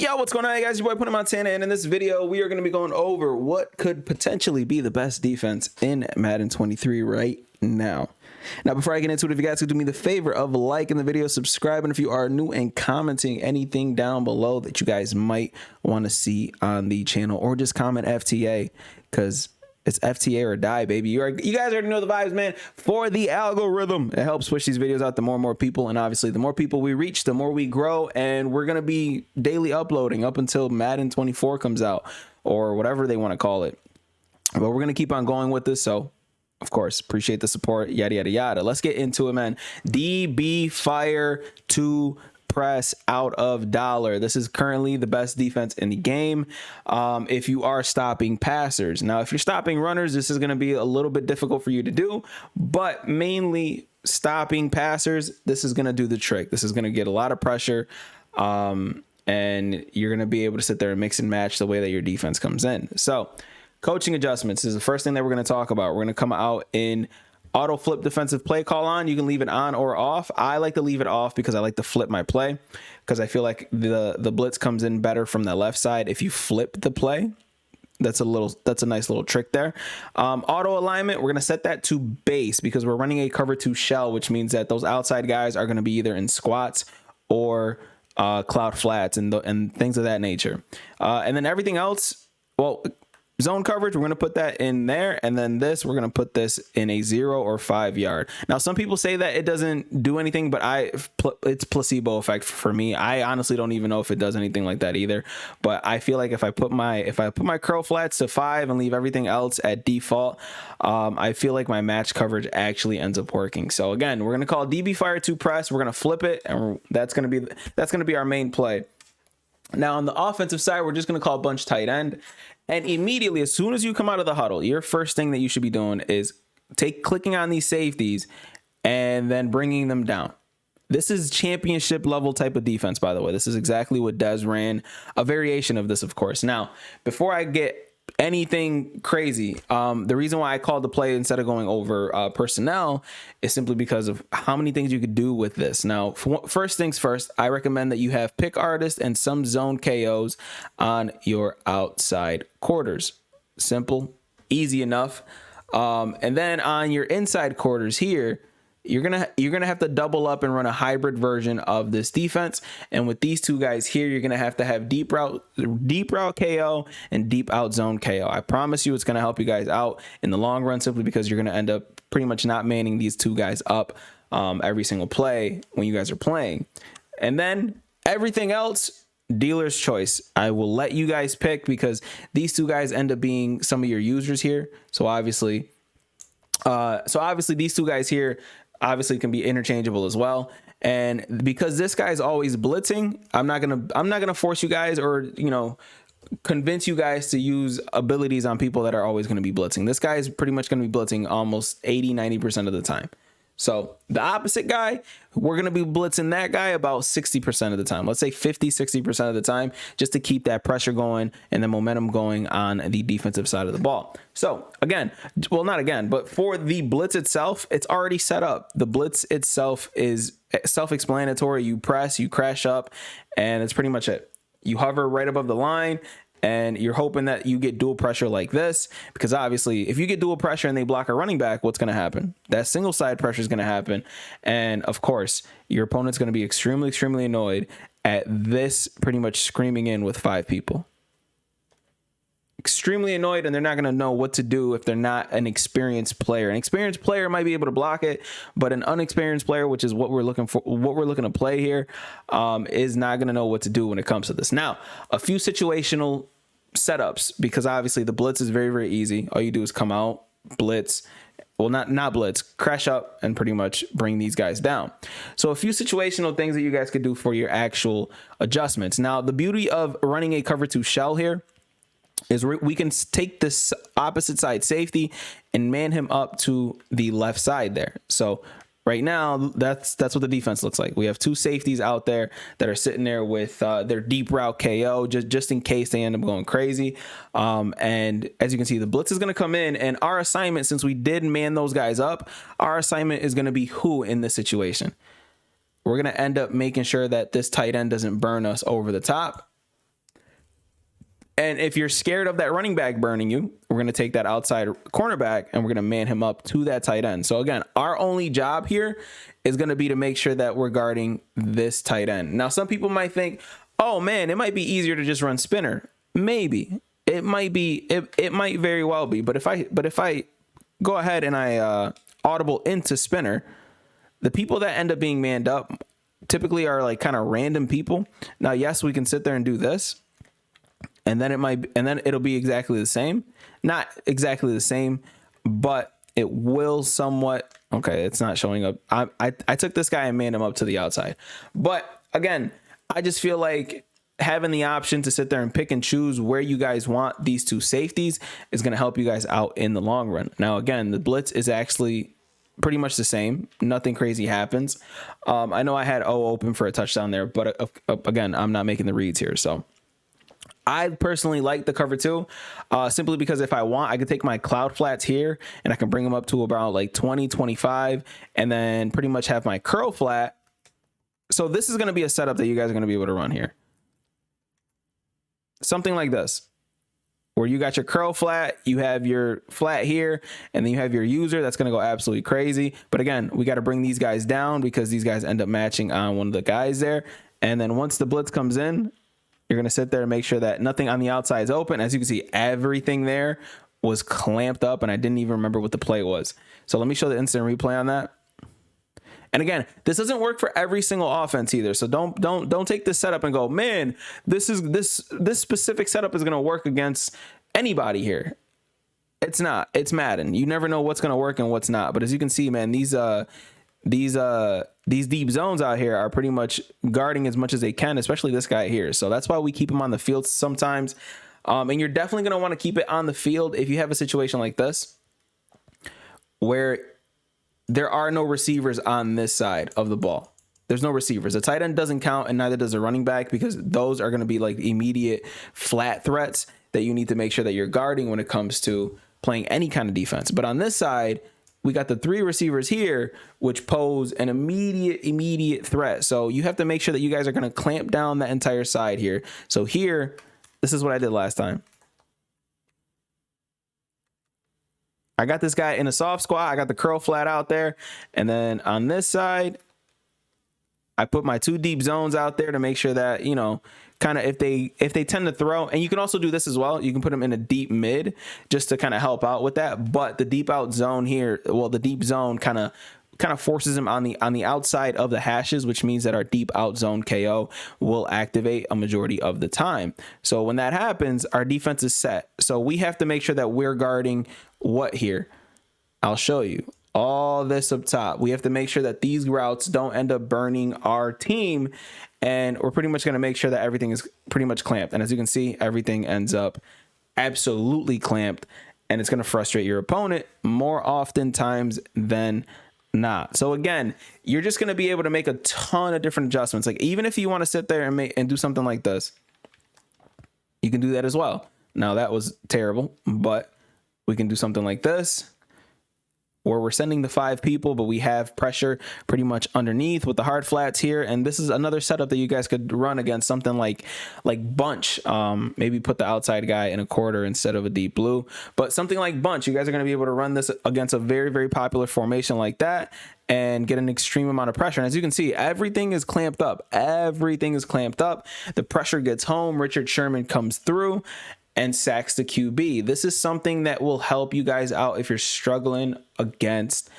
Yo, what's going on, guys? Your boy Punta Montana, and in this video, we are going to be going over what could potentially be the best defense in Madden 23 right now. Now, before I get into it, if you guys could do me the favor of liking the video, subscribing if you are new, and commenting anything down below that you guys might want to see on the channel, or just comment FTA, because it's FTA or die, baby. You guys already know the vibes, man. For the algorithm, it helps push these videos out to more and more people, and obviously, the more people we reach, the more we grow, and we're gonna be daily uploading up until Madden 24 comes out, or whatever they want to call it. But we're gonna keep on going with this, so of course, appreciate the support, yada yada yada. Let's get into it, man. DB Fire 2 press out of dollar. This is currently the best defense in the game if you are stopping passers. Now, if you're stopping runners, this is going to be a little bit difficult for you to do, but mainly stopping passers, this is going to do the trick. This is going to get a lot of pressure, and you're going to be able to sit there and mix and match the way that your defense comes in. So coaching adjustments is the first thing that we're going to talk about. We're going to come out in auto flip defensive play call on. You can leave it on or off. I like to leave it off because I like to flip my play, because I feel like the blitz comes in better from the left side if you flip the play. That's a nice little trick there. Auto alignment, we're going to set that to base because we're running a cover 2 shell, which means that those outside guys are going to be either in squats or cloud flats and things of that nature. And then everything else, well, zone coverage, we're going to put that in there, and then this, we're going to put this in a 0 or 5 yard. Now, some people say that it doesn't do anything, but it's placebo effect for me. I honestly don't even know if it does anything like that either. But I feel like if I put my curl flats to 5 and leave everything else at default, I feel like my match coverage actually ends up working. So again, we're going to call DB Fire 2 press. We're going to flip it, and that's going to be our main play. Now, on the offensive side, we're just going to call bunch tight end. And immediately, as soon as you come out of the huddle, your first thing that you should be doing is clicking on these safeties and then bringing them down. This is championship level type of defense, by the way. This is exactly what Dez ran, a variation of this, of course. Now, before I get anything crazy, the reason why I called the play instead of going over personnel is simply because of how many things you could do with this. Now, first things first, I recommend that you have pick artist and some zone KOs on your outside quarters. Simple, easy enough. And then on your inside quarters here, you're gonna have to double up and run a hybrid version of this defense. And with these two guys here, you're gonna have to have deep route KO and deep out zone KO. I promise you, it's gonna help you guys out in the long run, simply because you're gonna end up pretty much not manning these two guys up every single play when you guys are playing. And then everything else, dealer's choice. I will let you guys pick, because these two guys end up being some of your users here. So obviously these two guys here obviously can be interchangeable as well. And because this guy's always blitzing, I'm not gonna force you guys, or convince you guys to use abilities on people that are always going to be blitzing. This guy is pretty much going to be blitzing almost 80-90% of the time. So the opposite guy, we're going to be blitzing that guy about 60% of the time. Let's say 50-60% of the time, just to keep that pressure going and the momentum going on the defensive side of the ball. So again, well, not again, but for the blitz itself, it's already set up. The blitz itself is self-explanatory. You press, you crash up, and it's pretty much it. You hover right above the line, and you're hoping that you get dual pressure like this, because obviously if you get dual pressure and they block a running back, what's going to happen? That single side pressure is going to happen. And of course, your opponent's going to be extremely, extremely annoyed at this pretty much screaming in with 5 people. Extremely annoyed, and they're not going to know what to do if they're not an experienced player. An experienced player might be able to block it, but an unexperienced player, which is what we're looking for, what we're looking to play here, is not going to know what to do when it comes to this. Now, a few situational setups, because obviously the blitz is very, very easy. All you do is come out, blitz, well, not blitz, crash up, and pretty much bring these guys down. So a few situational things that you guys could do for your actual adjustments. Now, the beauty of running a cover 2 shell here is we can take this opposite side safety and man him up to the left side there. So right now, that's what the defense looks like. We have 2 safeties out there that are sitting there with their deep route KO, just in case they end up going crazy. And as you can see, the blitz is going to come in, and our assignment, since we did man those guys up, our assignment is going to be who in this situation. We're going to end up making sure that this tight end doesn't burn us over the top. And if you're scared of that running back burning you, we're going to take that outside cornerback and we're going to man him up to that tight end. So again, our only job here is going to be to make sure that we're guarding this tight end. Now, some people might think, oh man, it might be easier to just run spinner. Maybe it might be, it might very well be. But if I go ahead and I audible into spinner, the people that end up being manned up typically are like kind of random people. Now, yes, we can sit there and do this. And then it'll be exactly the same. Not exactly the same, but it will somewhat. Okay, it's not showing up. I took this guy and manned him up to the outside. But again, I just feel like having the option to sit there and pick and choose where you guys want these two safeties is going to help you guys out in the long run. Now, again, the blitz is actually pretty much the same. Nothing crazy happens. I know I had O open for a touchdown there, but again, I'm not making the reads here, so. I personally like the cover 2, simply because if I want, I could take my cloud flats here and I can bring them up to about like 20, 25, and then pretty much have my curl flat. So this is going to be a setup that you guys are going to be able to run here. Something like this, where you got your curl flat, you have your flat here, and then you have your user. That's going to go absolutely crazy. But again, we got to bring these guys down because these guys end up matching on one of the guys there. And then once the blitz comes in, you're going to sit there and make sure that nothing on the outside is open. As you can see, everything there was clamped up, and I didn't even remember what the play was. So let me show the instant replay on that. And again, this doesn't work for every single offense either. So don't take this setup and go, man, this specific setup is going to work against anybody here. It's not. It's Madden. You never know what's going to work and what's not. But as you can see, man, these deep zones out here are pretty much guarding as much as they can, especially this guy here. So that's why we keep him on the field sometimes. And you're definitely going to want to keep it on the field if you have a situation like this where there are no receivers on this side of the ball. There's no receivers. The tight end doesn't count, and neither does a running back, because those are going to be like immediate flat threats that you need to make sure that you're guarding when it comes to playing any kind of defense. But on this side, we got the 3 receivers here, which pose an immediate threat. So you have to make sure that you guys are going to clamp down that entire side here. So here, this is what I did last time. I got this guy in a soft squat. I got the curl flat out there. And then on this side, I put my 2 deep zones out there to make sure that, you know, kind of if they tend to throw, and you can also do this as well. You can put them in a deep mid just to kind of help out with that. But the deep out zone here, well, the deep zone kind of forces them on the outside of the hashes, which means that our deep out zone KO will activate a majority of the time. So when that happens, our defense is set. So we have to make sure that we're guarding what here? I'll show you. All this up top. We have to make sure that these routes don't end up burning our team, and we're pretty much going to make sure that everything is pretty much clamped. And as you can see, everything ends up absolutely clamped, and it's going to frustrate your opponent more oftentimes than not. So again, you're just going to be able to make a ton of different adjustments. Like even if you want to sit there and do something like this, you can do that as well. Now that was terrible, but we can do something like this, where we're sending the 5 people, but we have pressure pretty much underneath with the hard flats here. And this is another setup that you guys could run against something like bunch. Maybe put the outside guy in a quarter instead of a deep blue, but something like bunch. You guys are going to be able to run this against a very, very popular formation like that and get an extreme amount of pressure. And as you can see, everything is clamped up. Everything is clamped up. The pressure gets home. Richard Sherman comes through and sacks the QB. This is something that will help you guys out if you're struggling against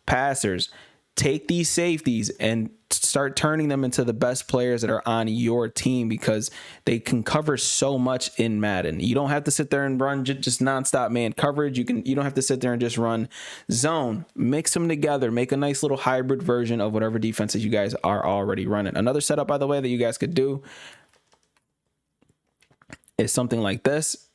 passers. Take these safeties and start turning them into the best players that are on your team, because they can cover so much in Madden. You don't have to sit there and run just nonstop man coverage. You don't have to sit there and just run zone. Mix them together. Make a nice little hybrid version of whatever defenses you guys are already running. Another setup, by the way, that you guys could do is something like this.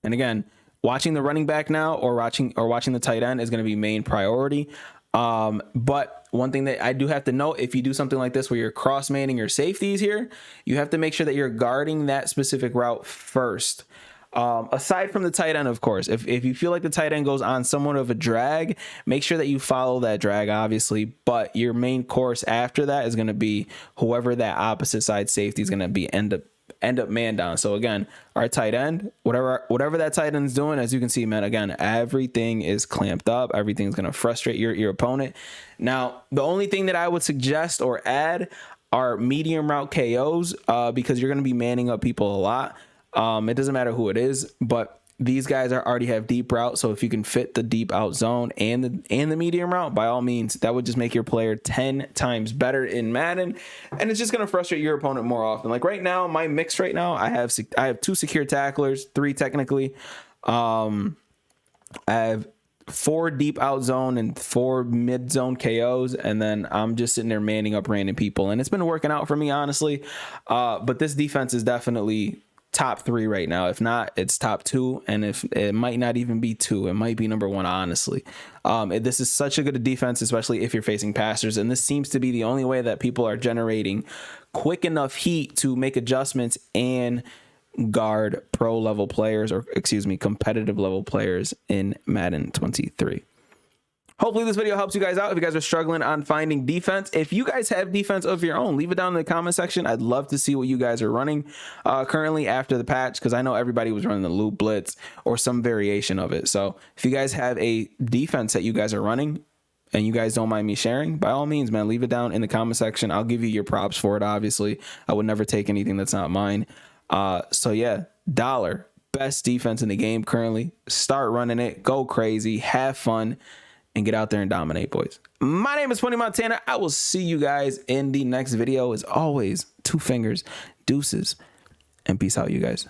And again, watching the running back now or watching the tight end is going to be main priority. But one thing that I do have to note, if you do something like this where you're cross manning your safeties here, you have to make sure that you're guarding that specific route first. Aside from the tight end, of course, if you feel like the tight end goes on somewhat of a drag, make sure that you follow that drag, obviously. But your main course after that is going to be whoever that opposite side safety is going to be end end up man down. So again, our tight end, whatever that tight end's doing, as you can see, man, again, everything is clamped up. Everything's going to frustrate your opponent. Now, the only thing that I would suggest or add are medium route KOs, because you're going to be manning up people a lot. It doesn't matter who it is, but these guys already have deep route. So if you can fit the deep out zone and the medium route, by all means, that would just make your player 10 times better in Madden. And it's just going to frustrate your opponent more often. Like right now, my mix right now, I have 2 secure tacklers, 3 technically. I have 4 deep out zone and 4 mid zone KOs. And then I'm just sitting there manning up random people. And it's been working out for me, honestly. But this defense is definitely top 3 right now. If not, it's top 2, and if it might not even be 2, it might be number 1, honestly. This is such a good defense, especially if you're facing passers, and this seems to be the only way that people are generating quick enough heat to make adjustments and guard pro level players, or excuse me, competitive level players in Madden 23. Hopefully this video helps you guys out if you guys are struggling on finding defense. If you guys have defense of your own, leave it down in the comment section. I'd love to see what you guys are running currently after the patch, because I know everybody was running the loop blitz or some variation of it. So if you guys have a defense that you guys are running and you guys don't mind me sharing, by all means, man, leave it down in the comment section. I'll give you your props for it, obviously. I would never take anything that's not mine. So yeah, dollar, best defense in the game currently. Start running it, go crazy, have fun, and get out there and dominate, boys. My name is Tony Montana. I will see you guys in the next video. As always, 2 fingers, deuces, and peace out, you guys.